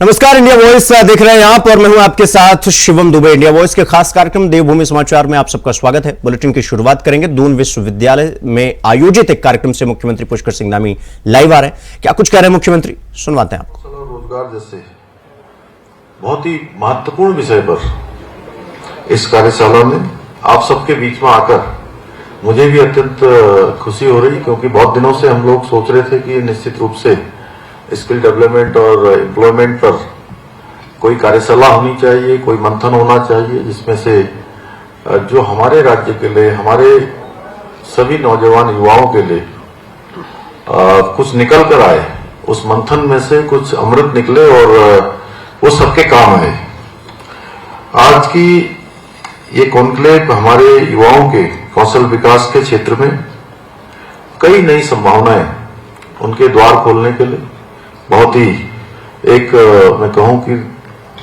नमस्कार, India voice देख रहे हैं आप और मैं हूं आपके साथ शिवम दुबे। इंडिया वॉइस के खास कार्यक्रम देवभूमि समाचार में आप सबका स्वागत है। बुलेटिन की शुरुआत करेंगे दून विश्वविद्यालय में आयोजित एक कार्यक्रम से। मुख्यमंत्री पुष्कर सिंह धामी लाइव आ रहे हैं। क्या कुछ कह रहे हैं मुख्यमंत्री, सुनवाते हैं आपको। रोजगार जैसे बहुत ही महत्वपूर्ण विषय पर इस कार्यशाला में आप सबके बीच में आकर मुझे भी अत्यंत खुशी हो रही, क्योंकि बहुत दिनों से हम लोग सोच रहे थे कि निश्चित रूप से स्किल डेवलपमेंट और एम्प्लॉयमेंट पर कोई कार्यशाला होनी चाहिए, कोई मंथन होना चाहिए, जिसमें से जो हमारे राज्य के लिए, हमारे सभी नौजवान युवाओं के लिए कुछ निकल कर आए, उस मंथन में से कुछ अमृत निकले और वो सबके काम आए। आज की ये कॉन्क्लेव हमारे युवाओं के कौशल विकास के क्षेत्र में कई नई संभावनाएं उनके द्वार खोलने के लिए बहुत ही एक मैं कहूं कि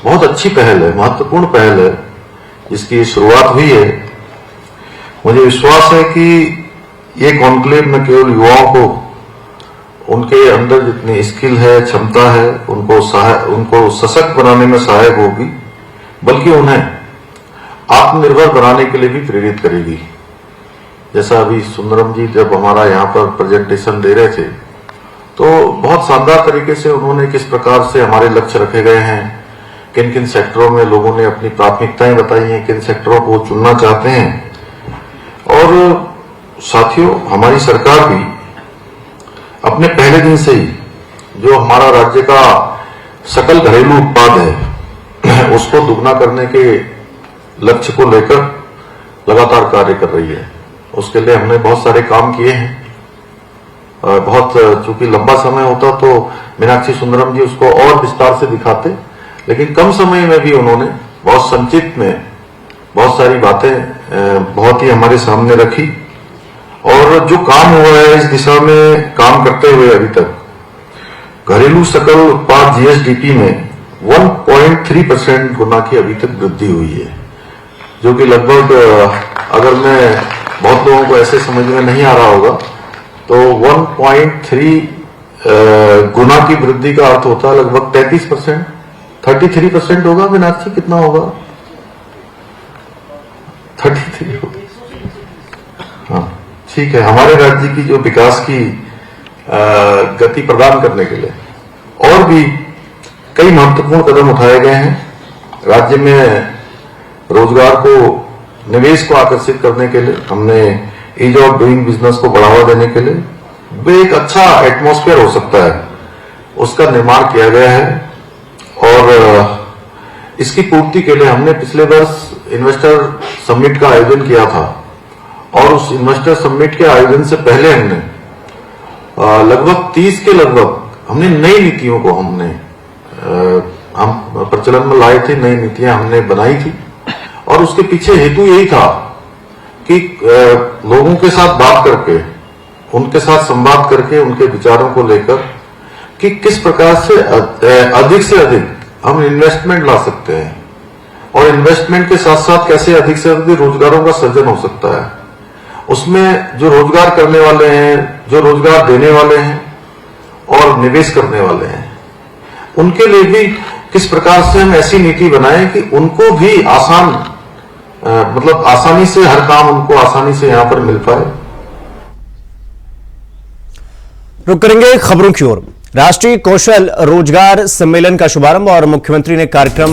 बहुत अच्छी पहल है, महत्वपूर्ण पहल है, जिसकी शुरुआत हुई है। मुझे विश्वास है कि ये कॉन्क्लेव न केवल युवाओं को उनके अंदर जितनी स्किल है, क्षमता है, उनको सशक्त बनाने में सहायक होगी, बल्कि उन्हें आत्मनिर्भर बनाने के लिए भी प्रेरित करेगी। जैसा अभी सुंदरम जी जब हमारा यहाँ पर प्रेजेंटेशन दे रहे थे, तो बहुत शानदार तरीके से उन्होंने किस प्रकार से हमारे लक्ष्य रखे गए हैं, किन किन सेक्टरों में लोगों ने अपनी प्राथमिकताएं बताई हैं, किन सेक्टरों को चुनना चाहते हैं। और साथियों, हमारी सरकार भी अपने पहले दिन से ही जो हमारा राज्य का सकल घरेलू उत्पाद है उसको दुगना करने के लक्ष्य को लेकर लगातार कार्य कर रही है। उसके लिए हमने बहुत सारे काम किए हैं। बहुत चूंकि लंबा समय होता तो मीनाक्षी सुंदरम जी उसको और विस्तार से दिखाते, लेकिन कम समय में भी उन्होंने बहुत संक्षिप्त में बहुत सारी बातें बहुत ही हमारे सामने रखी। और जो काम हुआ है इस दिशा में काम करते हुए अभी तक घरेलू सकल उत्पाद जीएसडीपी में 1.3% गुना की अभी तक वृद्धि हुई है, जो कि लगभग अगर मैं बहुत लोगों को ऐसे समझ में नहीं आ रहा होगा तो 1.3 गुना की वृद्धि का अर्थ होता है लगभग 33%, 33% होगा। मीनाक्षी कितना होगा? 33 होगा। हाँ, ठीक है। हमारे राज्य की जो विकास की गति प्रदान करने के लिए और भी कई महत्वपूर्ण कदम उठाए गए हैं। राज्य में रोजगार को, निवेश को आकर्षित करने के लिए हमने ईज ऑफ डूइंग बिजनेस को बढ़ावा देने के लिए वो एक अच्छा एटमॉस्फेयर हो सकता है, उसका निर्माण किया गया है। और इसकी पूर्ति के लिए हमने पिछले वर्ष इन्वेस्टर समिट का आयोजन किया था, और उस इन्वेस्टर समिट के आयोजन से पहले हमने लगभग 30 के लगभग हमने नई नीतियों को हम प्रचलन में लाए थे। नई नीतियां हमने बनाई थी, और उसके पीछे हेतु यही था कि लोगों के साथ बात करके, उनके साथ संवाद करके, उनके विचारों को लेकर कि किस प्रकार से अधिक हम इन्वेस्टमेंट ला सकते हैं, और इन्वेस्टमेंट के साथ साथ कैसे अधिक से अधिक रोजगारों का सृजन हो सकता है। उसमें जो रोजगार करने वाले हैं, जो रोजगार देने वाले हैं और निवेश करने वाले हैं, उनके लिए भी किस प्रकार से हम ऐसी नीति बनाएं कि उनको भी आसानी से हर काम उनको आसानी से यहां पर मिल पाए। रुक करेंगे खबरों की ओर। राष्ट्रीय कौशल रोजगार सम्मेलन का शुभारंभ और मुख्यमंत्री ने कार्यक्रम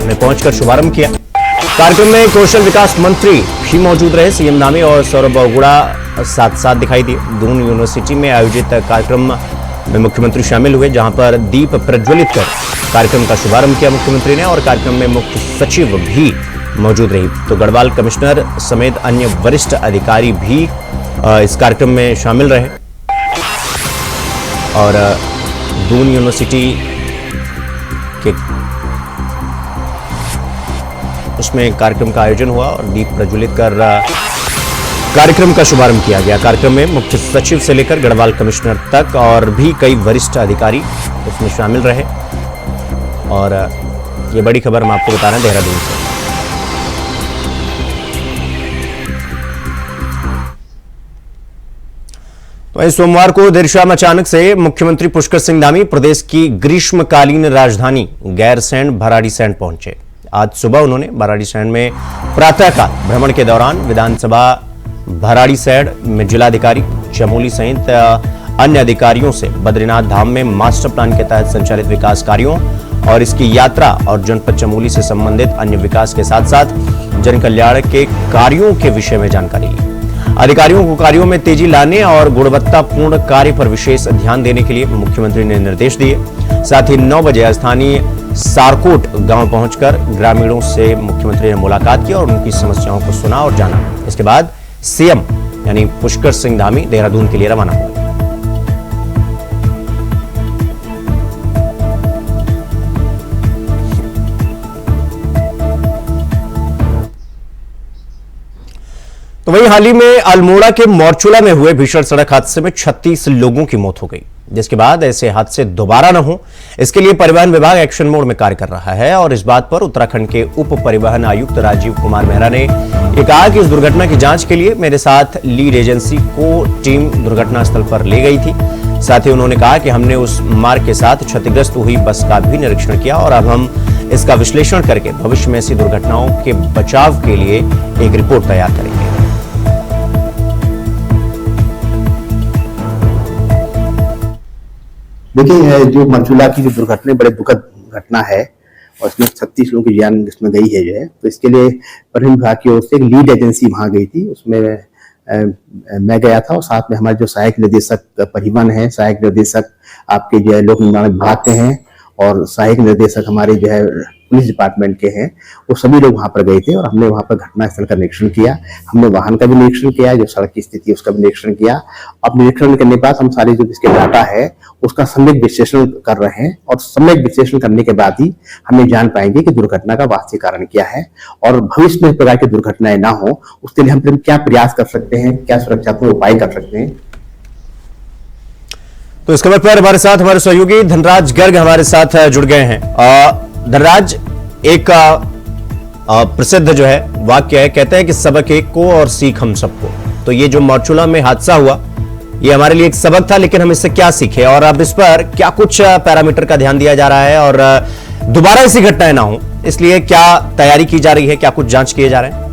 में पहुंचकर शुभारंभ किया। कार्यक्रम में कौशल विकास मंत्री भी मौजूद रहे। सीएम धामी और सौरभ बहुगुणा साथ साथ दिखाई दिए। दून यूनिवर्सिटी में आयोजित कार्यक्रम में मुख्यमंत्री शामिल हुए, जहां पर दीप प्रज्वलित कर कार्यक्रम का शुभारंभ किया मुख्यमंत्री ने, और कार्यक्रम में मुख्य सचिव भी मौजूद रही। तो गढ़वाल कमिश्नर समेत अन्य वरिष्ठ अधिकारी भी इस कार्यक्रम में शामिल रहे, और दून यूनिवर्सिटी के उसमें कार्यक्रम का आयोजन हुआ और दीप प्रज्वलित कर कार्यक्रम का शुभारंभ किया गया। कार्यक्रम में मुख्य सचिव से लेकर गढ़वाल कमिश्नर तक और भी कई वरिष्ठ अधिकारी उसमें शामिल रहे। और ये बड़ी खबर हम आपको बता रहे हैं देहरादून से। वहीं सोमवार को देर शाम अचानक से मुख्यमंत्री पुष्कर सिंह धामी प्रदेश की ग्रीष्मकालीन राजधानी गैरसैंण भराड़ीसैंण पहुंचे। आज सुबह उन्होंने भराड़ीसैंण में प्रातःकाल भ्रमण के दौरान विधानसभा भराड़ीसैंण में जिलाधिकारी चमोली सहित अन्य अधिकारियों से बद्रीनाथ धाम में मास्टर प्लान के तहत संचालित विकास कार्यों और इसकी यात्रा और जनपद चमोली से संबंधित अन्य विकास के साथ साथ जन कल्याण के कार्यों के विषय में जानकारी ली। अधिकारियों को कार्यों में तेजी लाने और गुणवत्तापूर्ण कार्य पर विशेष ध्यान देने के लिए मुख्यमंत्री ने निर्देश दिए। साथ ही 9 बजे स्थानीय सारकोट गांव पहुंचकर ग्रामीणों से मुख्यमंत्री ने मुलाकात की और उनकी समस्याओं को सुना और जाना। इसके बाद सीएम यानी पुष्कर सिंह धामी देहरादून के लिए रवाना हुए। तो वहीं हाल ही में अल्मोड़ा के मोरचुला में हुए भीषण सड़क हादसे में 36 लोगों की मौत हो गई, जिसके बाद ऐसे हादसे दोबारा न हो इसके लिए परिवहन विभाग एक्शन मोड में कार्य कर रहा है। और इस बात पर उत्तराखंड के उप परिवहन आयुक्त राजीव कुमार मेहरा ने यह कहा कि इस दुर्घटना की जांच के लिए मेरे साथ लीड एजेंसी को टीम दुर्घटना स्थल पर ले गई थी। साथ ही उन्होंने कहा कि हमने उस मार्ग के साथ क्षतिग्रस्त हुई बस का भी निरीक्षण किया और अब हम इसका विश्लेषण करके भविष्य में ऐसी दुर्घटनाओं के बचाव के लिए एक रिपोर्ट तैयार करेंगे। देखिए, जो मरचुला की जो दुर्घटना बड़े दुखद घटना है और इसमें 36 लोगों की जान इसमें गई है जो है, तो इसके लिए परिवहन विभाग की ओर से एक लीड एजेंसी वहां गई थी। उसमें मैं गया था और साथ में हमारे जो सहायक निर्देशक परिवहन है, सहायक निर्देशक आपके जो है लोक निर्माण विभाग के हैं और सहायक निर्देशक हमारे जो है पुलिस डिपार्टमेंट के हैं, वो सभी लोग वहां पर गए थे और हमने वहां पर घटनास्थल का निरीक्षण किया। हमने वाहन का भी निरीक्षण किया, जो सड़क की स्थिति है उसका भी निरीक्षण किया। अब निरीक्षण करने के बाद हम सारे जो इसके डाटा है उसका सम्यक विश्लेषण कर रहे हैं और सम्यक विश्लेषण करने के बाद ही हमें जान पाएंगे कि दुर्घटना का वास्तविक कारण क्या है और भविष्य में इस प्रकार की दुर्घटनाएं ना हो उसके लिए हम क्या प्रयास कर सकते हैं, क्या सुरक्षात्मक उपाय कर सकते हैं। तो इस खबर पर हमारे साथ हमारे सहयोगी धनराज गर्ग हमारे साथ जुड़ गए हैं। धनराज, एक प्रसिद्ध जो है वाक्य है, कहते हैं कि सबक एक को और सीख हम सबको। तो ये जो मोरचुला में हादसा हुआ ये हमारे लिए एक सबक था, लेकिन हम इससे क्या सीखे और अब इस पर क्या कुछ पैरामीटर का ध्यान दिया जा रहा है और दोबारा ऐसी घटनाएं ना हो इसलिए क्या तैयारी की जा रही है, क्या कुछ जांच किए जा रहे हैं?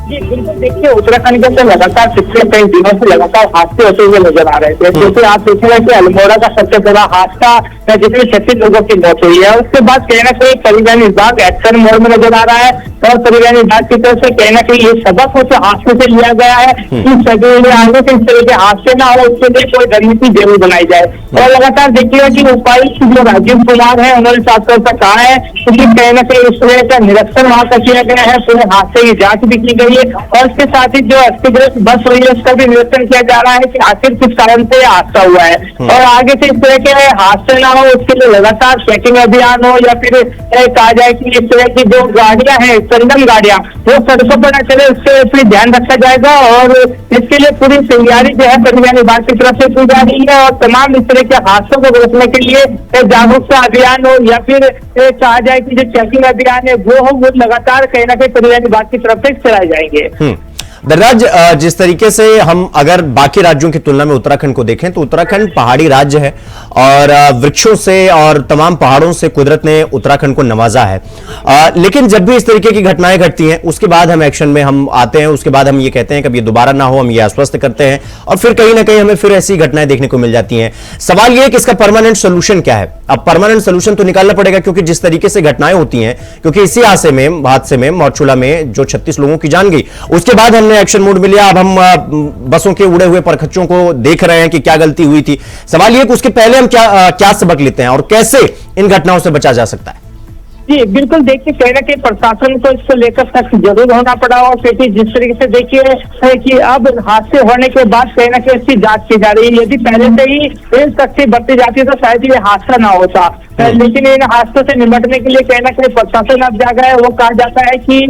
जी बिल्कुल, देखिए उत्तराखंड के अंदर लगातार पिछले कई दिनों से लगातार हादसे होते हुए नजर आ रहे थे। क्योंकि आप देखेंगे कि अल्मोड़ा का सबसे बड़ा हादसा जिसमें 36 लोगों की मौत हुई है, उसके बाद कहीं ना कहीं परिवहन विभाग एक्शन मोड में नजर आ रहा है और परिवहन विभाग की तरफ से कहीं ना कहीं ये सबक उस हादसे से लिया गया है कि सभी आगे से इस तरह के हादसे ना हो उसके लिए कोई रणनीति जरूर बनाई जाए। और लगातार देखिएगा कि उपायुक्त जो राजीव कुमार है उन्होंने साफ तौर पर कहा है कि कहीं ना कहीं इस तरह का निरीक्षण वहां पर किया गया है, पूरे हादसे की जांच भी की गई है और इसके साथ ही जो क्षतिग्रस्त बस हुई है उसका भी निरीक्षण किया जा रहा है कि आखिर किस कारण से हादसा हुआ है और आगे से इस तरह के हादसे ना हो उसके लिए लगातार चेकिंग अभियान हो या फिर कहा जाए कि इस तरह की जो गाड़ियां हैं, संगम गाड़ियां, वो सड़कों पर न चले उसके भी ध्यान रखा जाएगा और इसके लिए पूरी तैयारी जो है परिवहन विभाग की तरफ से की जा रही है और तमाम इस तरह के हादसों को रोकने के लिए जागरूकता अभियान हो या फिर कहा जाए कि जो चेकिंग अभियान है वो लगातार कहीं ना कहीं परिवहन विभाग की तरफ से चलाए जाएंगे। धनराज, जिस तरीके से हम अगर बाकी राज्यों की तुलना में उत्तराखंड को देखें तो उत्तराखंड पहाड़ी राज्य है और वृक्षों से और तमाम पहाड़ों से कुदरत ने उत्तराखंड को नवाजा है। लेकिन जब भी इस तरीके की घटनाएं घटती हैं उसके बाद हम एक्शन में हम आते हैं, उसके बाद हम ये कहते हैं कि अब ये दोबारा ना हो, हम ये आश्वस्त करते हैं और फिर कहीं ना कहीं हमें फिर ऐसी घटनाएं देखने को मिल जाती हैं। सवाल ये है कि इसका परमानेंट सोल्यूशन क्या है? अब परमानेंट सोल्यूशन तो निकालना पड़ेगा क्योंकि जिस तरीके से घटनाएं होती हैं, क्योंकि इसी हादसे में मोरचुला में जो 36 लोगों की जान गई उसके बाद हमने एक्शन मोड में लिया। अब हम बसों के उड़े हुए परखच्चों को देख रहे हैं कि क्या गलती हुई थी। सवाल यह कि उसके पहले हम क्या सबक लेते हैं और कैसे इन घटनाओं से बचा जा सकता है? जी बिल्कुल, देखिए कहीं ना कहीं प्रशासन को इसको लेकर सख्त जरूर होना पड़ा और क्योंकि जिस तरीके से देखिए कि अब हादसे होने के बाद कहीं ना कहीं इसकी जांच की जा रही है। यदि पहले से ही इन सख्ती बरती जाती तो शायद ये हादसा ना होता, लेकिन इन हादसों से निपटने के लिए कहीं ना कहीं प्रशासन अब जागा है। वो कहा जाता है कि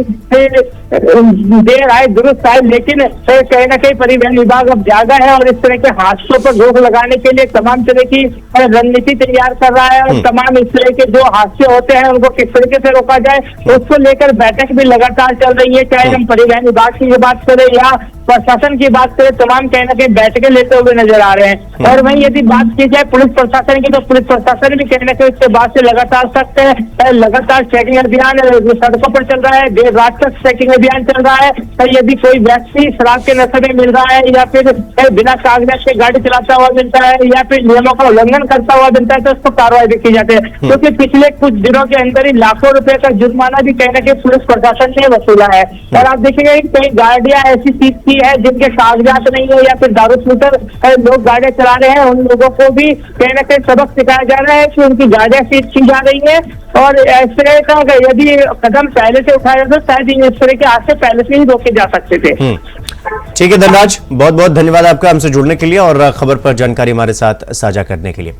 देर आए दुरुस्त आए, लेकिन कहीं ना कहीं परिवहन विभाग अब जागा है और इस तरह के हादसों पर रोक लगाने के लिए तमाम तरह की रणनीति तैयार कर रहा है और तमाम इस तरह के जो हादसे होते हैं उनको किस तरीके से रोका जाए उसको लेकर बैठक भी लगातार चल रही है। चाहे हम परिवहन विभाग की बात करें या प्रशासन की बात करें, तमाम कहीं ना कहीं बैठकें लेते हुए नजर आ रहे हैं। और वहीं यदि बात की जाए पुलिस प्रशासन की, तो पुलिस प्रशासन भी कहीं ना कहीं इसके बाद से लगातार सख्त है, लगातार चेकिंग अभियान सड़कों पर चल रहा है, देर रात तक चेकिंग अभियान चल रहा है। यदि कोई व्यक्ति शराब के नशे में मिल रहा है या फिर बिना कागजात के गाड़ी चलाता हुआ मिलता है या फिर नियमों का उल्लंघन करता हुआ मिलता है तो उसको कार्रवाई भी की जाती है, क्योंकि पिछले कुछ दिनों के अंदर ही लाखों रुपए का जुर्माना भी कहीं ना कहीं पुलिस प्रशासन ने वसूला है। और आप देखेंगे कई गाड़ियां ऐसी सीज की है जिनके कागजात नहीं है या फिर दारू पीकर लोग गाड़ियां चला रहे हैं, उन लोगों को भी कहीं ना कहीं सबक सिखाया जा रहा है कि उनकी गाड़ियां सीज की जा रही है। और इस तरह का यदि कदम पहले से उठाया तो शायद इस तरह के हादसे पहले से ही रोके जा सकते थे। ठीक है धनराज, बहुत बहुत धन्यवाद आपका हमसे जुड़ने के लिए और खबर पर जानकारी हमारे साथ साझा करने के लिए।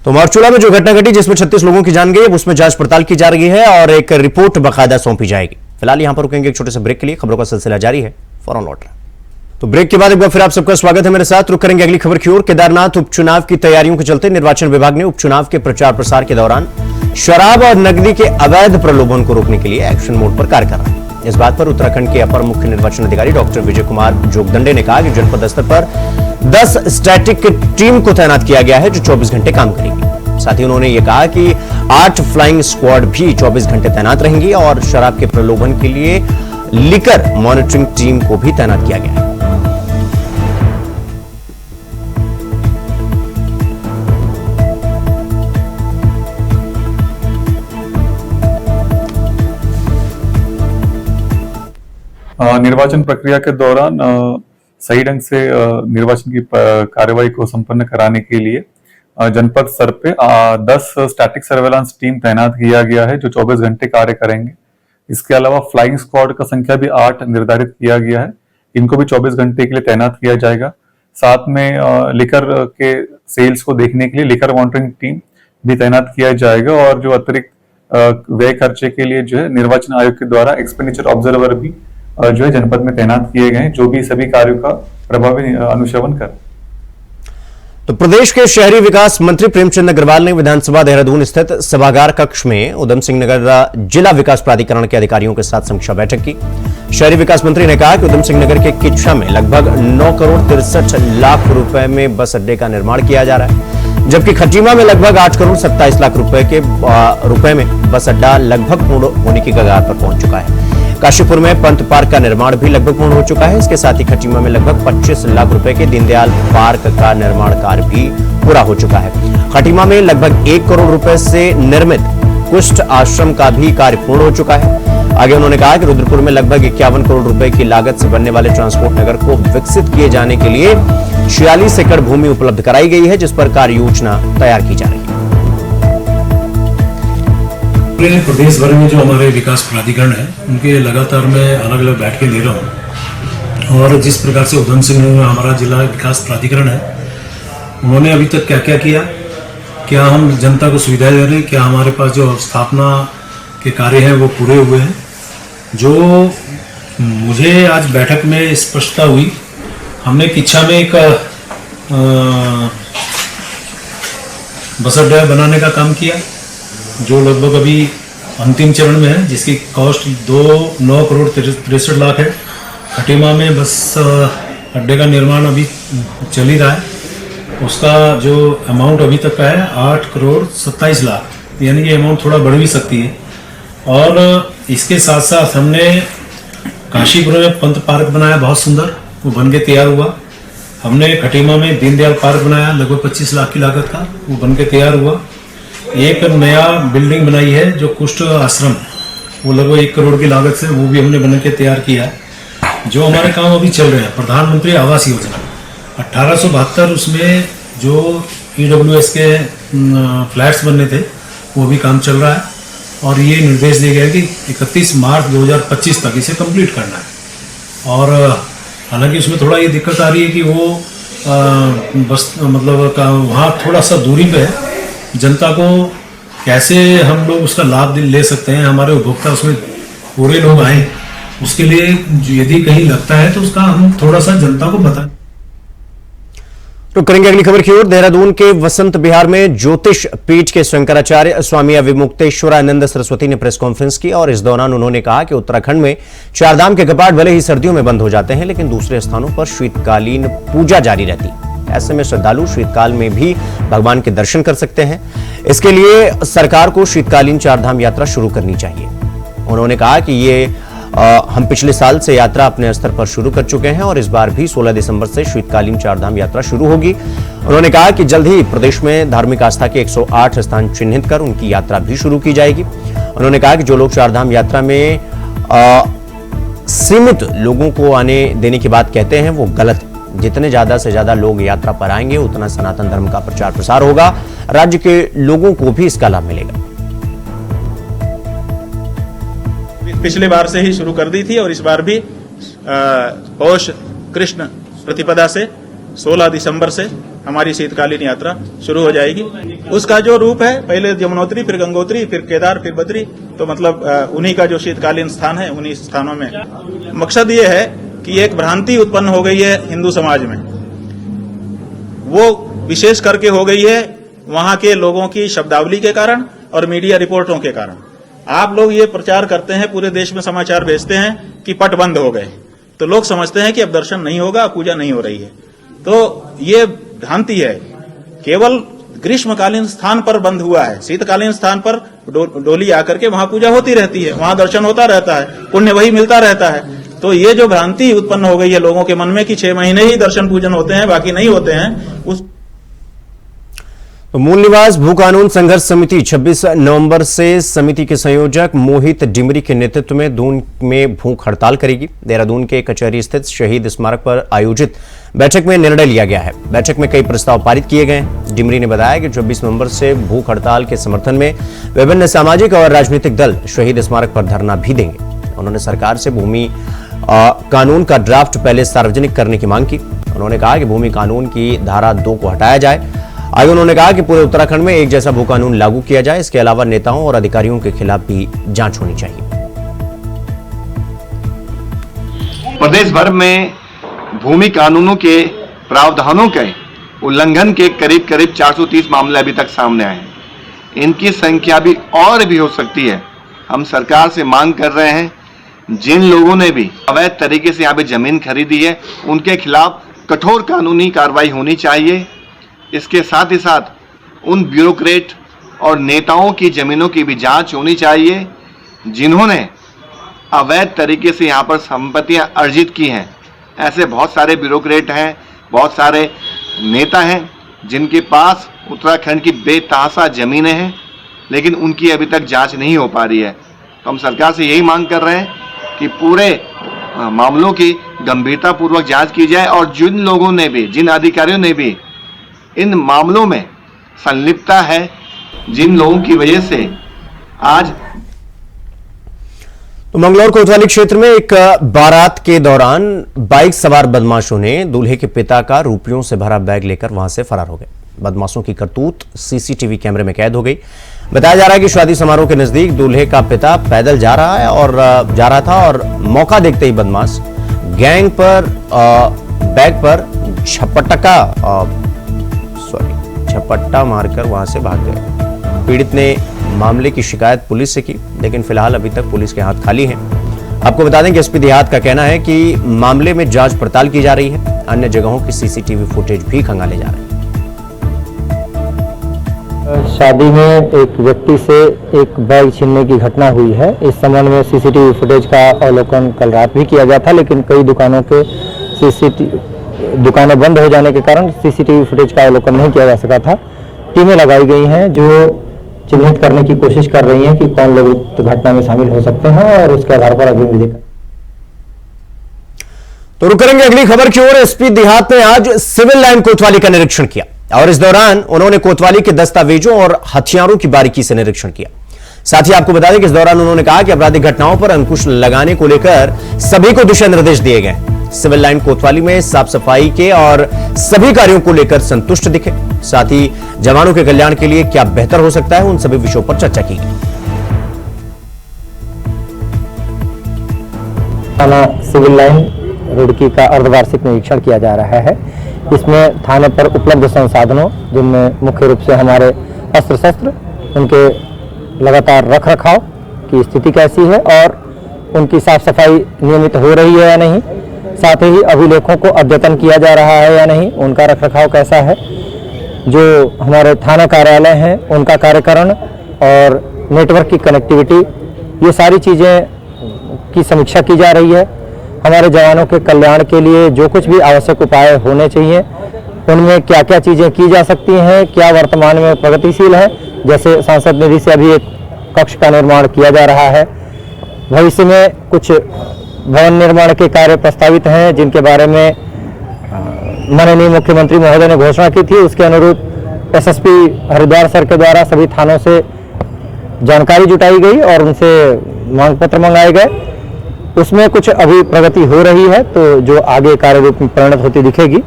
तो मारचूला में जो घटना घटी जिसमें 36 लोगों की जान गई, उसमें जांच पड़ताल की जा रही है और एक रिपोर्ट बाकायदा सौंपी जाएगी। फिलहाल यहां पर रुकेंगे एक छोटे से ब्रेक के लिए, खबरों का सिलसिला जारी है, फौरन लौट रहे हैं। तो ब्रेक के बाद एक बार फिर आप सबका स्वागत है मेरे साथ। रुक करेंगे अगली खबर की ओर। केदारनाथ उपचुनाव की तैयारियों के चलते निर्वाचन विभाग ने उपचुनाव के प्रचार प्रसार के दौरान शराब और नकदी के अवैध प्रलोभन को रोकने के लिए एक्शन मोड पर कार्य कर रहा है। इस बात पर उत्तराखंड के अपर मुख्य निर्वाचन अधिकारी डॉक्टर विजय कुमार जोगदंडे ने कहा कि जनपद स्तर पर 10 स्टैटिक टीम को तैनात किया गया है जो 24 घंटे काम करेगी। साथ ही उन्होंने ये कहा कि 8 फ्लाइंग स्क्वाड भी 24 घंटे तैनात रहेंगी और शराब के प्रलोभन के लिए लिकर मॉनिटरिंग टीम को भी तैनात किया गया है। निर्वाचन प्रक्रिया के दौरान सही ढंग से निर्वाचन की कार्यवाही को संपन्न कराने के लिए जनपद स्तर पे 10 स्टैटिक सर्वेलांस टीम तैनात किया गया है जो 24 घंटे कार्य करेंगे। इसके अलावा फ्लाइंग स्क्वाड का संख्या भी 8 निर्धारित किया गया है, इनको भी 24 घंटे के लिए तैनात किया जाएगा। साथ में लिकर के सेल्स को देखने के लिए लिकर मॉनिटरिंग टीम भी तैनात किया जाएगा और जो अतिरिक्त व्यय खर्चे के लिए जो है निर्वाचन आयोग के द्वारा एक्सपेंडिचर ऑब्जर्वर भी जो है जनपद में तैनात किए गए हैं, जो भी सभी कार्यों का प्रभावी अनुश्रवण कर। तो प्रदेश के शहरी विकास मंत्री प्रेमचंद अग्रवाल ने विधानसभा देहरादून स्थित सभागार कक्ष में उधम सिंह नगर जिला विकास प्राधिकरण के अधिकारियों के साथ समीक्षा बैठक की। शहरी विकास मंत्री ने कहा कि उधम सिंह नगर के किच्छा में लगभग 9 करोड़ 63 लाख रुपए में बस अड्डे का निर्माण किया जा रहा है, जबकि खटीमा में लगभग 8 करोड़ 27 लाख रुपए में बस अड्डा लगभग पूर्ण होने की कगार पर पहुंच चुका है। काशीपुर में पंत पार्क का निर्माण भी लगभग पूर्ण हो चुका है। इसके साथ ही खटीमा में लगभग 25 लाख रुपए के दीनदयाल पार्क का निर्माण कार्य भी पूरा हो चुका है। खटीमा में लगभग 1 करोड़ रुपए से निर्मित कुष्ठ आश्रम का भी कार्य पूर्ण हो चुका है। आगे उन्होंने कहा कि रुद्रपुर में लगभग 51 करोड़ रुपए की लागत से बनने वाले ट्रांसपोर्ट नगर को विकसित किए जाने के लिए 46 एकड़ भूमि उपलब्ध कराई गई है, जिस पर कार्य योजना तैयार की जा रही है। प्रदेश भर में जो हमारे विकास प्राधिकरण है उनके लगातार मैं अलग अलग बैठकें ले रहा हूँ और जिस प्रकार से उधम सिंह नगर हमारा जिला विकास प्राधिकरण है, उन्होंने अभी तक क्या क्या किया, क्या हम जनता को सुविधाएं दे रहे हैं, क्या हमारे पास जो स्थापना के कार्य हैं वो पूरे हुए हैं। जो मुझे आज बैठक में स्पष्टता हुई, हमने किच्छा में एक बस अड्डा बनाने का काम किया जो लगभग अभी अंतिम चरण में है, जिसकी कॉस्ट 9 करोड़ 63 लाख है। खटीमा में बस अड्डे का निर्माण अभी चल ही रहा है, उसका जो अमाउंट अभी तक का है 8 करोड़ 27 लाख, यानी कि अमाउंट थोड़ा बढ़ भी सकती है। और इसके साथ साथ हमने काशीपुर में पंत पार्क बनाया, बहुत सुंदर, वो बन के तैयार हुआ। हमने खटीमा में दीनदयाल पार्क बनाया लगभग 25 लाख की लागत का, वो बन के तैयार हुआ। एक नया बिल्डिंग बनाई है जो कुष्ठ आश्रम, वो लगभग 1 करोड़ की लागत से, वो भी हमने बन के तैयार किया है। जो हमारे काम अभी चल रहे हैं, प्रधानमंत्री आवास योजना 1872, उसमें जो EWS के फ्लैट्स बनने थे वो भी काम चल रहा है और ये निर्देश दिया गया है कि 31 मार्च 2025 तक इसे कंप्लीट करना है। और हालांकि उसमें थोड़ा ये दिक्कत आ रही है कि वो बस मतलब वहाँ थोड़ा सा दूरी पे है, जनता को कैसे हम लोग उसका लाभ ले सकते हैं, हमारे उपभोक्ता उसमें पूरे लोग आए उसके लिए यदि कहीं लगता है तो उसका हम थोड़ा सा जनता को बताएं। तो करेंगे अगली खबर की ओर। देहरादून के वसंत विहार में ज्योतिष पीठ के शंकराचार्य स्वामी अविमुक्तेश्वरानंद सरस्वती ने प्रेस कॉन्फ्रेंस की और इस दौरान उन्होंने कहा कि उत्तराखंड में चारधाम के कपाट भले ही सर्दियों में बंद हो जाते हैं, लेकिन दूसरे स्थानों पर शीतकालीन पूजा जारी रहती है। ऐसे में श्रद्धालु शीतकाल में भी भगवान के दर्शन कर सकते हैं। इसके लिए सरकार को शीतकालीन चारधाम यात्रा शुरू करनी चाहिए। उन्होंने कहा कि ये हम पिछले साल से यात्रा अपने स्तर पर शुरू कर चुके हैं और इस बार भी 16 दिसंबर से शीतकालीन चारधाम यात्रा शुरू होगी। उन्होंने कहा कि जल्द ही प्रदेश में धार्मिक आस्था के 108 स्थान चिन्हित कर उनकी यात्रा भी शुरू की जाएगी। उन्होंने कहा कि जो लोग चारधाम यात्रा में सीमित लोगों को आने देने की बात कहते हैं वो गलत है। जितने ज्यादा से ज्यादा लोग यात्रा पर आएंगे उतना सनातन धर्म का प्रचार प्रसार होगा, राज्य के लोगों को भी इसका लाभ मिलेगा। पिछले बार से ही शुरू कर दी थी और इस बार भी पौष कृष्ण प्रतिपदा से 16 दिसंबर से हमारी शीतकालीन यात्रा शुरू हो जाएगी। उसका जो रूप है, पहले यमुनोत्री, फिर गंगोत्री, फिर केदार, फिर बद्री, तो मतलब उन्हीं का जो शीतकालीन स्थान है उन्हीं स्थानों में। मकसद ये है कि एक भ्रांति उत्पन्न हो गई है हिंदू समाज में, वो विशेष करके हो गई है वहां के लोगों की शब्दावली के कारण और मीडिया रिपोर्टों के कारण। आप लोग ये प्रचार करते हैं, पूरे देश में समाचार भेजते हैं कि पट बंद हो गए, तो लोग समझते हैं कि अब दर्शन नहीं होगा, पूजा नहीं हो रही है। तो ये भ्रांति है। केवल ग्रीष्मकालीन स्थान पर बंद हुआ है, शीतकालीन स्थान पर डोली आकर के वहां पूजा होती रहती है, वहां दर्शन होता रहता है, पुण्य वही मिलता रहता है। तो ये जो भ्रांति उत्पन्न हो गई है लोगों के मन में कि 6 महीने ही दर्शन पूजन होते हैं, बाकी नहीं होते हैं, उस मूल निवास भू कानून संघर्ष समिति 26 नवंबर से समिति के संयोजक मोहित डिमरी के नेतृत्व में दून में भूख हड़ताल करेगी। देहरादून के कचहरी स्थित शहीद स्मारक पर आयोजित बैठक में निर्णय लिया गया है। बैठक में कई प्रस्ताव पारित किए गए हैं। डिमरी ने बताया कि 24 नवंबर से भूख हड़ताल के समर्थन में विभिन्न सामाजिक और राजनीतिक दल शहीद स्मारक पर धरना भी देंगे। उन्होंने सरकार से भूमि कानून का ड्राफ्ट पहले सार्वजनिक करने की मांग की। उन्होंने कहा कि भूमि कानून की धारा 2 को हटाया जाए। आगे उन्होंने कहा कि पूरे उत्तराखंड में एक जैसा भू कानून लागू किया जाए। इसके अलावा नेताओं और अधिकारियों के खिलाफ भी जांच होनी चाहिए। प्रदेश भर में भूमि कानूनों के प्रावधानों के उल्लंघन के करीब 430 मामले अभी तक सामने आए हैं। इनकी संख्या भी और भी हो सकती है। हम सरकार से मांग कर रहे हैं, जिन लोगों ने भी अवैध तरीके से यहाँ पे जमीन खरीदी है उनके खिलाफ कठोर कानूनी कार्रवाई होनी चाहिए। इसके साथ ही साथ उन ब्यूरोक्रेट और नेताओं की जमीनों की भी जांच होनी चाहिए जिन्होंने अवैध तरीके से यहाँ पर संपत्तियाँ अर्जित की हैं। ऐसे बहुत सारे ब्यूरोक्रेट हैं, बहुत सारे नेता हैं जिनके पास उत्तराखंड की बेतहाशा जमीनें हैं, लेकिन उनकी अभी तक जांच नहीं हो पा रही है। तो हम सरकार से यही मांग कर रहे हैं कि पूरे मामलों की गंभीरतापूर्वक जांच की जाए और जिन लोगों ने भी, जिन अधिकारियों ने भी इन मामलों में संलिप्तता है, जिन लोगों की वजह से आज तो मंगलौर कोतवाली क्षेत्र में एक बारात के दौरान बाइक सवार बदमाशों ने दूल्हे के पिता का रुपयों से भरा बैग लेकर वहां से फरार हो गए। बदमाशों की करतूत सीसीटीवी कैमरे में कैद हो गई। बताया जा रहा है कि शादी समारोह के नजदीक दूल्हे का पिता पैदल जा रहा था और मौका देखते ही बदमाश गैंग पर बैग पर झपट्टा मारकर वहां से भाग गए। पीड़ित ने मामले की शिकायत पुलिस से की, लेकिन फिलहाल अभी तक पुलिस के हाथ खाली हैं। आपको बता दें कि एसपी देहात का कहना है कि मामले में जांच पड़ताल की जा रही है। अन्य जगहों की सीसीटीवी फुटेज भी खंगाले जा रहे हैं। शादी में एक व्यक्ति से एक बैग छीनने की घटना हुई है। इस संबंध में सीसीटीवी फुटेज का अवलोकन कल रात भी किया गया था, लेकिन कई दुकानें बंद हो जाने के कारण सीसीटीवी फुटेज का अवलोकन नहीं किया जा सका था। टीमें लगाई गई हैं जो चिन्हित करने की कोशिश कर रही हैं कि कौन लोग इस घटना में शामिल हो सकते हैं और उसके आधार पर अग्रिम विधि। तो रुक करेंगे अगली खबर की ओर। एसपी देहात ने आज सिविल लाइन कोतवाली का निरीक्षण किया और इस दौरान उन्होंने कोतवाली के दस्तावेजों और हथियारों की बारीकी से निरीक्षण किया। साथ ही आपको बता दें कि इस दौरान उन्होंने कहा कि आपराधिक घटनाओं पर अंकुश लगाने को लेकर सभी को दिशा निर्देश दिए गए। सिविल लाइन कोतवाली में साफ सफाई के और सभी कार्यों को लेकर संतुष्ट दिखे। साथ ही जवानों के कल्याण के लिए क्या बेहतर हो सकता है, उन सभी विषयों पर चर्चा की गई। थाना सिविल लाइन रुड़की का अर्धवार्षिक निरीक्षण किया जा रहा है। इसमें थाने पर उपलब्ध संसाधनों, जिनमें मुख्य रूप से हमारे अस्त्र शस्त्र, उनके लगातार रख रखाव की स्थिति कैसी है और उनकी साफ सफाई नियमित हो रही है या नहीं, साथ ही अभिलेखों को अद्यतन किया जा रहा है या नहीं, उनका रख रखाव कैसा है, जो हमारे थाना कार्यालय हैं उनका कार्यकरण और नेटवर्क की कनेक्टिविटी, ये सारी चीज़ें की समीक्षा की जा रही है। हमारे जवानों के कल्याण के लिए जो कुछ भी आवश्यक उपाय होने चाहिए, उनमें क्या क्या चीज़ें की जा सकती हैं, क्या वर्तमान में प्रगतिशील है। जैसे सांसद निधि से अभी एक कक्ष का निर्माण किया जा रहा है। भविष्य में कुछ भवन निर्माण के कार्य प्रस्तावित हैं, जिनके बारे में माननीय मुख्यमंत्री महोदय ने घोषणा की थी। उसके अनुरूप एसएसपी हरिद्वार सर के द्वारा सभी थानों से जानकारी जुटाई गई और उनसे मांग पत्र मंगाए गए। उसमें कुछ अभी प्रगति हो रही है, तो जो आगे कार्य रूप में परिणत होती दिखेगी।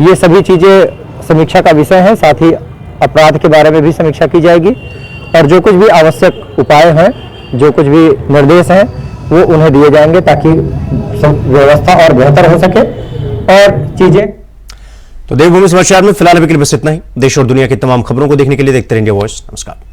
ये सभी चीज़ें समीक्षा का विषय है। साथ ही अपराध के बारे में भी समीक्षा की जाएगी और जो कुछ भी आवश्यक उपाय हैं, जो कुछ भी निर्देश हैं, वो उन्हें दिए जाएंगे ताकि व्यवस्था और बेहतर हो सके और चीजें। तो देवभूमि समाचार में फिलहाल अभी के लिए बस इतना ही। देश और दुनिया की तमाम खबरों को देखने के लिए देखते रहिए इंडिया वॉइस। नमस्कार।